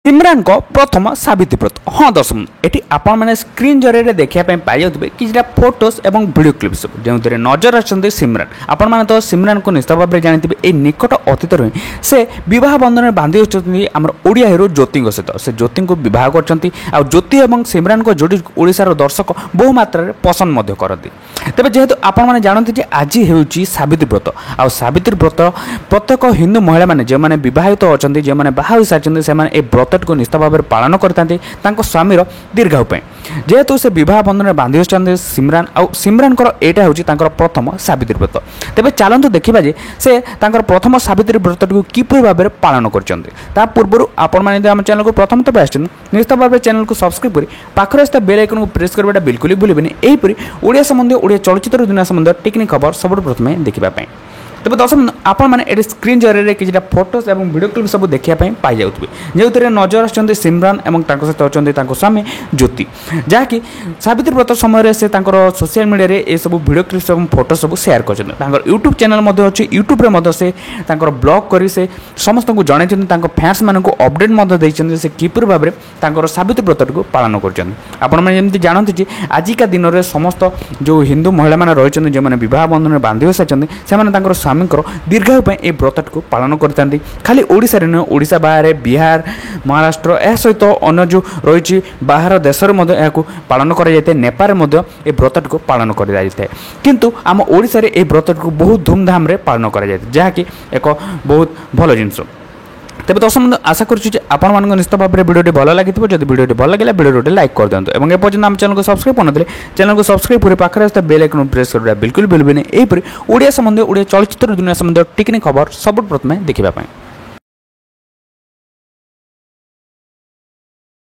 सिमरान को प्रथम सावित्री व्रत हाँ दर्शक ये आपण मैंने स्क्रीन जरिए देखापी पाई जाते किसी फोटोज और भिडियो क्लिप सब जो नजर आछंती सिमरान आपण मैंने तो सिमरान को निश्चित भाव में जानते ये निकट अतीत ही से बह बंधन में बांधि आम ओडिया हिरो ज्योति सहित से ज्योति को बह कर ज्योति और सिमरान को जोड़ी ओडिशार दर्शक बहु मात्रा पसंद करती तेज जेहेतु आपण मैंने जानते आज हूँ सावित्री व्रत आ सावित्री व्रत प्रत्येक हिंदू महिला मैंने जो मैंने बहित अच्छा जो मैंने बाहा हो सारी से व्रत को निश्चित भाव में पालन करते स्वामीर दीर्घायु जेहेतु से बह बंधन में बांधि सिमरान सिमरान यहाँ हूँ प्रथम सावित्री व्रत तेज चलतु देखा जे से प्रथम सावित्री व्रत को किपर भाव में पालन कर पूर्व आपण मैंने आम चैनल को प्रथम तब आस निश्चित भाव में चैनल को सब्सक्राइब कर पाखर आसता बेल आइकन को प्रेस करवाटा बिल्कुल भूलें यहीपरि ओडिया संबंधी ओडिया चलचित्र दुनिया संबंधी टेक्निक खबर सब प्रथम देखापी तेज दर्शक आपण मैंने स्क्रीन जरिए किसी फोटोज और भिडियो क्लिप सब देखापी पाई जाऊे जो नजर आसुँच सिमरान और सहित अच्छा स्वामी ज्योति जहाँकि सावित्री व्रत समय से सोशल मीडिया ये सब भिडियो क्लिप और फोटो सब सेयार कर यूट्यूब चैनल अच्छे यूट्यूब से ब्लॉग कर समस्त को जन फैंस मान अपडेट देते से किपर भाव में सावित्री व्रत को पालन कर जानते आजिका दिन में समस्त जो हिंदू महिला मैंने रही जो मैंने बह बंधन में बांधि सारी स्वामी दीर्घायु ये व्रत को पालन करते खाली ओडिशा रे नुह ओडिशा बाहर बिहार महाराष्ट्र यह सहित अन्य जो रही बाहर देश में पालन कर नेपाल में ये व्रत को पालन कर किंतु आम ओडिशा रे ये व्रत को बहुत धूमधाम रे पालन कर जहाँकि एक बहुत भल जिनस तेज दर्शक आशा करुँच निश्चित भाव में भिडियो भल लगी जब भिडियो भल लगे भिडियो लाइक कर दिखाँ और एपर्तन आम चैनल को सब्सक्राइब करते चैनल को सब्सक्राइब कर पाखे आसता बेल आइकन प्रेस करवा बिल्कुल भूलें यहीपरि ओडिया संबंधी ओडिया चलचित्र दुनिया संबंधी टेक्निक खबर सब प्रथम देखा।